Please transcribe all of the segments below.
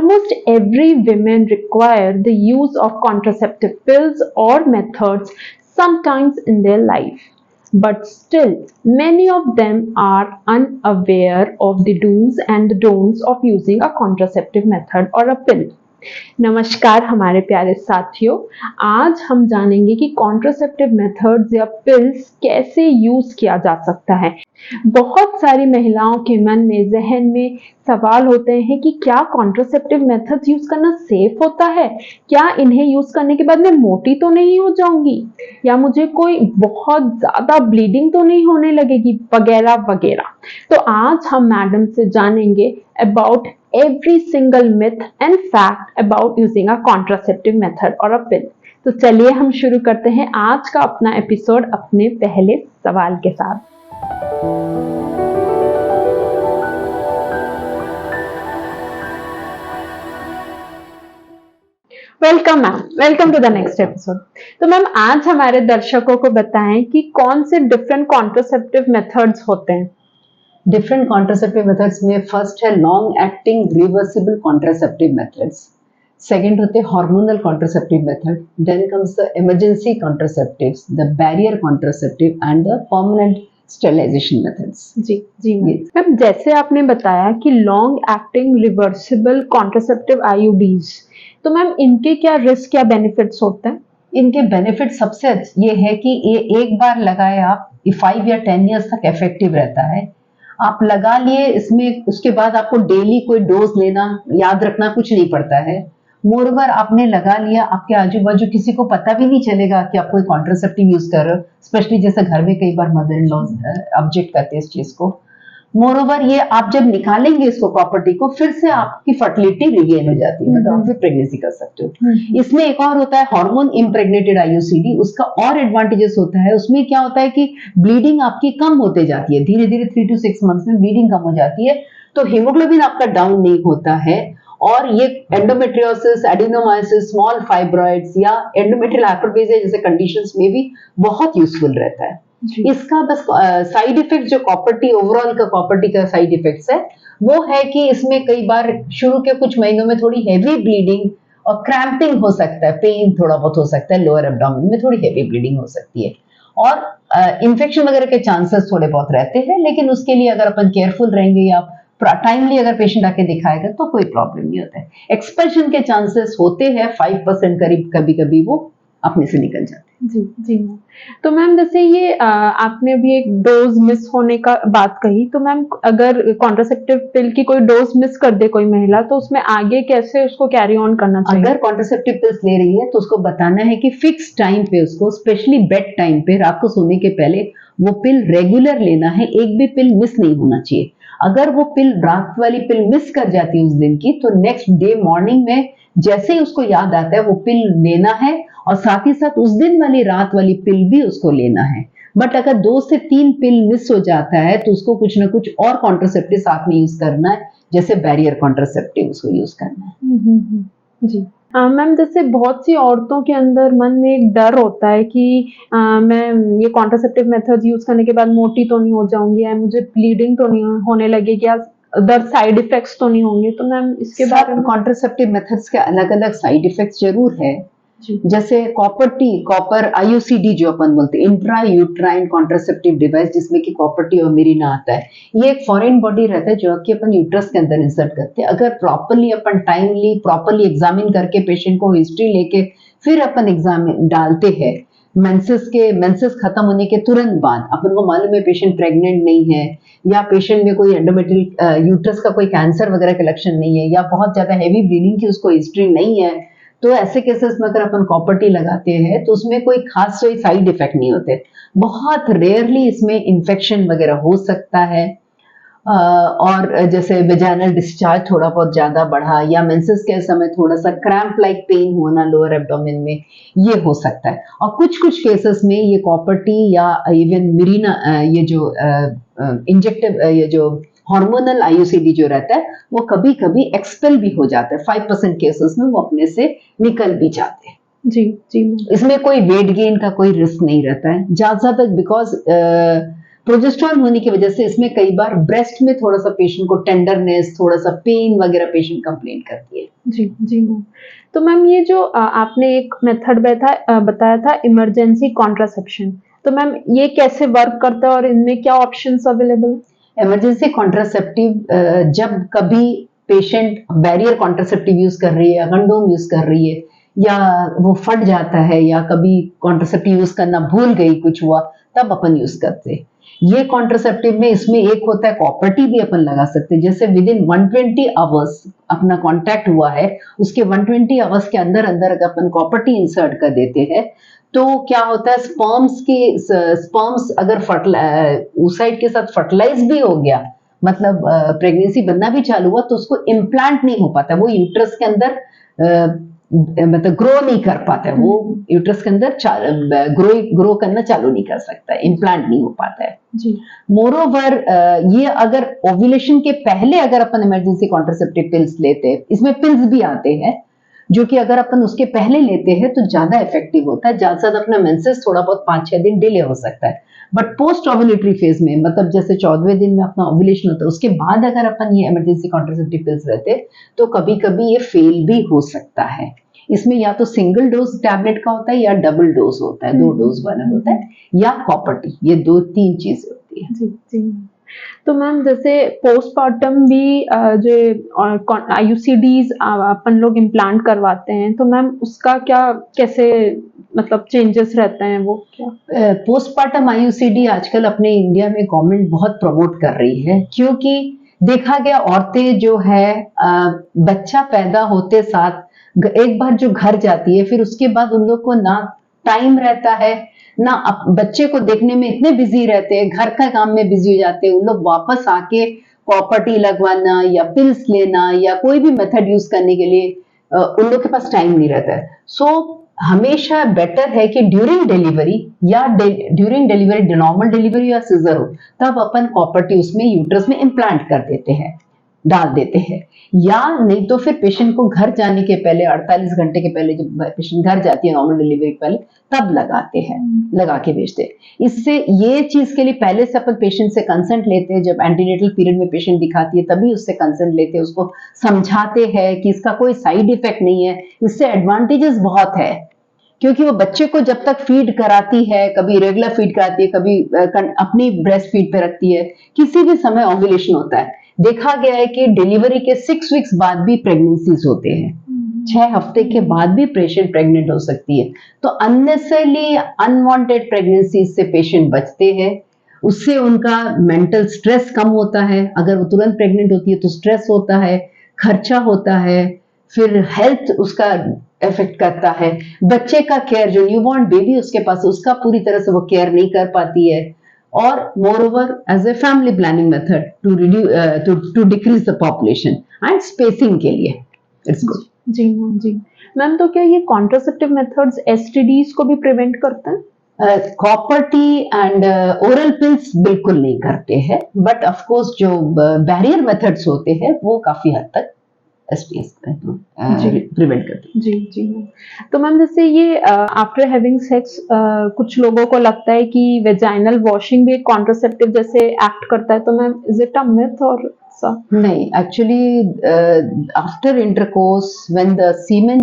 Almost every woman require the use of contraceptive pills or methods sometimes in their life. But still, many of them are unaware of the do's and don'ts of using a contraceptive method or a pill. नमस्कार हमारे प्यारे साथियों, आज हम जानेंगे कि contraceptive methods या pills कैसे यूज किया जा सकता है। बहुत सारी महिलाओं के मन में जहन में सवाल होते हैं कि क्या कॉन्ट्रासेप्टिव मेथड्स यूज करना सेफ होता है, क्या इन्हें यूज करने के बाद मैं मोटी तो नहीं हो जाऊंगी, या मुझे कोई बहुत ज्यादा ब्लीडिंग तो नहीं होने लगेगी, वगैरह वगैरह। तो आज हम मैडम से जानेंगे about every single myth and fact about using a contraceptive method or a pill। तो चलिए हम शुरू करते हैं आज का अपना एपिसोड अपने पहले सवाल के साथ। Welcome ma'am, welcome to the next episode. तो मैम आज हमारे दर्शकों को बताएं कि कौन से डिफरेंट कॉन्ट्रासेप्टिव मेथड्स होते हैं। डिफरेंट कॉन्ट्रासेप्टिव मेथड्स में फर्स्ट है long acting reversible contraceptive methods, second होते हैं hormonal contraceptive method, then comes the emergency contraceptives, the barrier contraceptive and the permanent sterilisation methods. जी मैम, जैसे आपने बताया कि long acting reversible contraceptive IUDs, तो मैम इनके क्या रिस्क या बेनिफिट्स होते हैं? इनके बेनिफिट सबसे ये है कि ये एक बार लगाए आप 5 या 10 ईयर्स तक इफेक्टिव रहता है। आप लगा लिए, इसमें उसके बाद आपको डेली कोई डोज लेना याद रखना कुछ नहीं पड़ता है। मोरओवर आपने लगा लिया, आपके आजू बाजू किसी को पता भी नहीं चलेगा कि आप कोई कॉन्ट्रासेप्टिव यूज कर रहे हो, स्पेशली जैसे घर में कई बार मदर इन लॉ ऑब्जेक्ट करते हैं इस चीज को। मोरओवर ये आप जब निकालेंगे इसको प्रॉपर्टी को, फिर से आपकी फर्टिलिटी रिगेन हो जाती है, मतलब आप फिर प्रेगनेंसी कर सकते हो। इसमें एक और होता है हार्मोन इम्प्रेग्नेटेड आईयूसीडी, उसका और एडवांटेजेस होता है। उसमें क्या होता है कि ब्लीडिंग आपकी कम होते जाती है, धीरे धीरे 3 to 6 मंथ्स में ब्लीडिंग कम हो जाती है, तो हीमोग्लोबिन आपका डाउन नहीं होता है। और ये एंडोमेट्रियोसिस, एडिनोमाइसिस, स्मॉल फाइब्रॉइड्स या एंडोमेट्रियल हाइपरप्लेजिया जैसे कंडीशंस में भी बहुत यूजफुल रहता है। इसका बस साइड इफेक्ट जो कॉपर्टी, ओवरऑल का कॉपर्टी का साइड इफेक्ट्स है वो है कि इसमें कई बार शुरू के कुछ महीनों में थोड़ी हैवी ब्लीडिंग और क्रैम्पिंग हो सकता है, पेन थोड़ा बहुत हो सकता है, लोअर एब्डोमेन में थोड़ी हैवी ब्लीडिंग हो सकती है, और इन्फेक्शन वगैरह के चांसेस थोड़े बहुत रहते हैं। लेकिन उसके लिए अगर अपन केयरफुल रहेंगे या टाइमली अगर पेशेंट आके दिखाएगा तो कोई प्रॉब्लम नहीं होता है। एक्सपल्शन के चांसेस होते हैं 5% करीब, कभी कभी वो अपने से निकल जाते हैं। जी मैम। तो मैम जैसे ये आपने अभी एक डोज मिस होने का बात कही, तो मैम अगर कॉन्ट्रासेप्टिव पिल की कोई डोज मिस कर दे कोई महिला, तो उसमें आगे कैसे उसको कैरी ऑन करना चाहिए? अगर कॉन्ट्रासेप्टिव पिल्स ले रही है तो उसको बताना है कि फिक्स टाइम पे उसको, स्पेशली बेड टाइम पे, रात को सोने के पहले वो पिल रेगुलर लेना है, एक भी पिल मिस नहीं होना चाहिए। अगर वो पिल, रात वाली पिल मिस कर जाती है उस दिन की, तो नेक्स्ट डे मॉर्निंग में जैसे ही उसको याद आता है वो पिल लेना है, और साथ ही साथ उस दिन वाली रात वाली पिल भी उसको लेना है। बट अगर 2 से 3 पिल मिस हो जाता है तो उसको कुछ ना कुछ और कॉन्ट्रासेप्टिव साथ में यूज करना है, जैसे बैरियर कॉन्ट्रासेप्टिव उसको यूज करना है। जी मैम, जैसे बहुत सी औरतों के अंदर मन में एक डर होता है कि मैं ये कॉन्ट्रासेप्टिव मेथड यूज करने के बाद मोटी तो नहीं हो जाऊंगी, या मुझे ब्लीडिंग तो नहीं होने लगेगी, या अदर साइड इफेक्ट्स तो नहीं होंगे। तो मैम इसके बारे में कॉन्ट्रासेप्टिव मेथड्स के अलग अलग साइड इफेक्ट्स जरूर है। जैसे कॉपर आईयूसीडी जो अपन बोलते हैं, इंट्रा यूट्राइन कॉन्ट्रासेप्टिव डिवाइस, जिसमें कि कॉपर और मेरिना आता है, ये एक फॉरेन बॉडी रहता है जो कि अपन यूट्रस के अंदर इंसर्ट करते हैं। अगर प्रॉपरली अपन टाइमली प्रॉपरली एग्जामिन करके पेशेंट को हिस्ट्री लेके फिर अपन एग्जाम डालते हैं, मेंसेस खत्म होने के तुरंत बाद अपन को मालूम है पेशेंट प्रेग्नेंट नहीं है, या पेशेंट में कोई एंडोमेट्रियल यूट्रस का कोई कैंसर वगैरह के लक्षण नहीं है, या बहुत ज्यादा हैवी ब्लीडिंग की उसको हिस्ट्री नहीं है, तो ऐसे केसेस में अगर अपन कॉपर्टी लगाते हैं तो उसमें कोई खास कोई साइड इफेक्ट नहीं होते। बहुत रेयरली इसमें इन्फेक्शन वगैरह हो सकता है, और जैसे वेजाइनल डिस्चार्ज थोड़ा बहुत ज्यादा बढ़ा, या मेंसेस के समय थोड़ा सा क्रैम्प लाइक पेन होना लोअर एब्डोमेन में, ये हो सकता है। और कुछ केसेस में ये कॉपर्टी या इवन मिरीना, ये जो इंजेक्टिव, ये जो हार्मोनल आईयूसीडी जो रहता है वो कभी कभी एक्सपेल भी हो जाता है। 5% केसेस में वो अपने से निकल भी जाते हैं। जी इसमें कोई वेट गेन का कोई रिस्क नहीं रहता है ज्यादा, बिकॉज प्रोजेस्टेरॉन होने की वजह से इसमें कई बार ब्रेस्ट में थोड़ा सा पेशेंट को टेंडरनेस, थोड़ा सा पेन वगैरह पेशेंट कंप्लेन करती है। जी जी मैम। तो मैम ये जो आपने एक मेथड बताया था इमरजेंसी कॉन्ट्रासेप्शन, तो मैम ये कैसे वर्क करता है और इनमें क्या ऑप्शंस अवेलेबल है? इमरजेंसी कॉन्ट्रासेप्टिव जब कभी पेशेंट बैरियर कॉन्ट्रासेप्टिव यूज कर रही है, कंडोम यूज कर रही है, या वो फट जाता है, या कभी कॉन्ट्रासेप्टिव यूज करना भूल गई, कुछ हुआ, तब अपन यूज करते हैं। ये कॉन्ट्रासेप्टिव में इसमें एक होता है कॉपर टी भी अपन लगा सकते हैं। जैसे विद इन 120 आवर्स अपना कॉन्टैक्ट हुआ है, उसके 120 आवर्स के अंदर अंदर अगर अपन कॉपर टी इंसर्ट कर देते हैं तो क्या होता है, स्पर्म्स अगर oocyte के साथ फर्टिलाइज भी हो गया, मतलब प्रेगनेंसी बनना भी चालू हुआ, तो उसको इम्प्लांट नहीं हो पाता, वो यूट्रस के अंदर मतलब ग्रो नहीं कर पाता है, वो यूट्रस के अंदर ग्रो करना चालू नहीं कर सकता है, इम्प्लांट नहीं हो पाता है जी। मोरोवर ये अगर ओव्यूलेशन के पहले अगर अपन इमरजेंसी कॉन्ट्रासेप्टिव पिल्स लेते हैं, इसमें पिल्स भी आते हैं जो कि अगर अपन उसके पहले लेते हैं तो ज्यादा इफेक्टिव होता है। ज्यादा से ज्यादा अपना मेंसेस थोड़ा बहुत 5-6 दिन डिले हो सकता है, बट पोस्ट ओव्यूलेटरी फेज में, मतलब जैसे 14वें दिन में अपना ओव्यूलेशन होता है, उसके बाद अगर अपन ये इमरजेंसी कॉन्ट्रासेप्टिव पिल्स लेते हैं तो कभी कभी ये फेल भी हो सकता है। इसमें या तो सिंगल डोज टैबलेट का होता है या डबल डोज होता है, 2 डोज वाला होता है, या कॉपर टी, ये 2-3 चीजें होती है। जी जी। तो मैम जैसे पोस्टमार्टम भी जो आईयूसीडीज अपन लोग इम्प्लांट करवाते हैं, तो मैम उसका क्या कैसे मतलब चेंजेस रहते हैं, वो क्या? पोस्टमार्टम आईयूसीडी आजकल अपने इंडिया में गवर्नमेंट बहुत प्रमोट कर रही है, क्योंकि देखा गया औरतें जो है बच्चा पैदा होते साथ एक बार जो घर जाती है, फिर उसके बाद उन लोग को ना टाइम रहता है, ना बच्चे को देखने में इतने बिजी रहते हैं, घर का काम में बिजी हो जाते हैं, उन लोग वापस आके कॉपर टी लगवाना या पिल्स लेना या कोई भी मेथड यूज करने के लिए उन लोग के पास टाइम नहीं रहता है। सो हमेशा बेटर है कि ड्यूरिंग डिलीवरी नॉर्मल डिलीवरी या सिजर हो, तब अपन कॉपर टी उसमें यूट्रस में इम्प्लांट कर देते हैं, डाल देते हैं, या नहीं तो फिर पेशेंट को घर जाने के पहले 48 घंटे के पहले, जब पेशेंट घर जाती है नॉर्मल डिलीवरी के पहले, तब लगाते हैं, लगा के भेजते हैं। इससे ये चीज के लिए पहले से अपन पेशेंट से कंसेंट लेते हैं, जब एंटीनेटल पीरियड में पेशेंट दिखाती है तभी उससे कंसेंट लेते हैं, उसको समझाते हैं कि इसका कोई साइड इफेक्ट नहीं है, इससे एडवांटेजेस बहुत है, क्योंकि वो बच्चे को जब तक फीड कराती है, कभी रेगुलर फीड कराती है, कभी अपनी ब्रेस्ट फीड पे रखती है, किसी भी समय ओव्यूलेशन होता है। देखा गया है कि डिलीवरी के 6 वीक्स बाद भी प्रेगनेंसीज होते हैं, 6 हफ्ते के बाद भी पेशेंट प्रेग्नेंट हो सकती है। तो अननेसेसरली अनवांटेड प्रेगनेंसी से पेशेंट बचते हैं, उससे उनका मेंटल स्ट्रेस कम होता है। अगर वो तुरंत प्रेग्नेंट होती है तो स्ट्रेस होता है, खर्चा होता है, फिर हेल्थ उसका इफेक्ट करता है, बच्चे का केयर, जो न्यूबॉर्न बेबी उसके पास, उसका पूरी तरह से वो केयर नहीं कर पाती है। और moreover as a family planning method to reduce to decrease the population and spacing के लिए it's good। जी मैम। जी मैम, तो क्या ये कॉन्ट्रासेप्टिव मेथड्स एसटीडीज को भी प्रिवेंट करते हैं? Copper T and oral pills बिल्कुल नहीं करते हैं, बट ऑफ कोर्स जो बैरियर मेथड्स होते हैं वो काफी हद तक एसटीएस प्रिवेंट करते हैं। जी जी मैम। तो मैम जैसे ये आफ्टर हैविंग सेक्स कुछ लोगों को लगता है कि वेजाइनल वॉशिंग भी एक कॉन्ट्रासेप्टिव जैसे एक्ट करता है, तो ma'am is it a myth और नहीं, actually after intercourse when the semen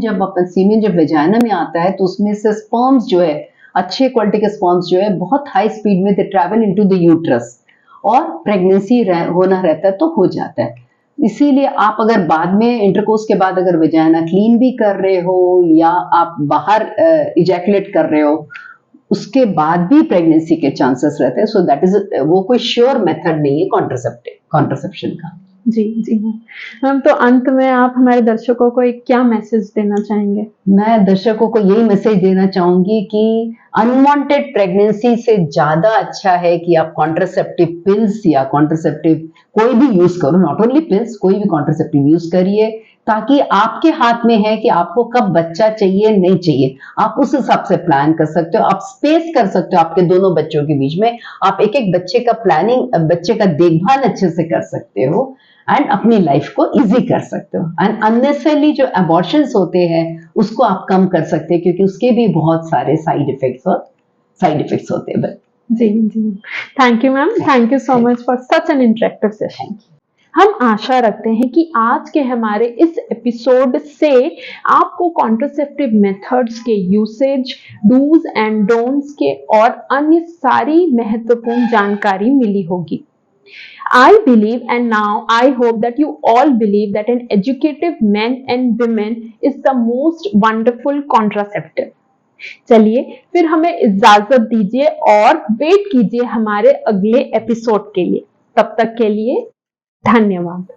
जब वेजाइना में आता है तो उसमें से स्पर्म्स जो है, अच्छे क्वालिटी के स्पर्म्स जो है, बहुत हाई स्पीड में दे ट्रैवल इनटू द यूट्रस, और प्रेगनेंसी होना रहता है तो हो जाता है। इसीलिए आप अगर बाद में इंटरकोर्स के बाद अगर वेजाइना क्लीन भी कर रहे हो या आप बाहर इजैकुलेट कर रहे हो, उसके बाद भी प्रेगनेंसी के चांसेस रहते हैं। सो दैट इज, वो कोई श्योर मेथड नहीं है कॉन्ट्रासेप्शन का। जी जी मैम। तो अंत में आप हमारे दर्शकों को एक क्या मैसेज देना चाहेंगे? मैं दर्शकों को यही मैसेज देना चाहूंगी कि अनवांटेड प्रेगनेंसी से ज्यादा अच्छा है कि आप कॉन्ट्रासेप्टिव पिल्स या कॉन्ट्रासेप्टिव कोई भी यूज करो, नॉट ओनली पिल्स, कोई भी कॉन्ट्रासेप्टिव यूज करिए, ताकि आपके हाथ में है कि आपको कब बच्चा चाहिए नहीं चाहिए। आप उस हिसाब से प्लान कर सकते हो, आप स्पेस कर सकते हो आपके दोनों बच्चों के बीच में, आप एक एक बच्चे का प्लानिंग, बच्चे का देखभाल अच्छे से कर सकते हो, एंड अपनी लाइफ को इजी कर सकते हो। एंड अननेसेसरली जो अबॉर्शंस होते हैं उसको आप कम कर सकते हैं, क्योंकि उसके भी बहुत सारे साइड इफेक्ट्स होते हैं। जी जी। Thank you ma'am, thank you so much for such an interactive session. हम आशा रखते हैं कि आज के हमारे इस एपिसोड से आपको कॉन्ट्रासेप्टिव मेथड्स के यूसेज, डूज एंड डोंट्स के और अन्य सारी महत्वपूर्ण जानकारी मिली होगी। I believe, and now I hope that you all believe, that an educative men and women is the most wonderful contraceptive. चलिए फिर हमें इजाजत दीजिए और वेट कीजिए हमारे अगले एपिसोड के लिए। तब तक के लिए धन्यवाद।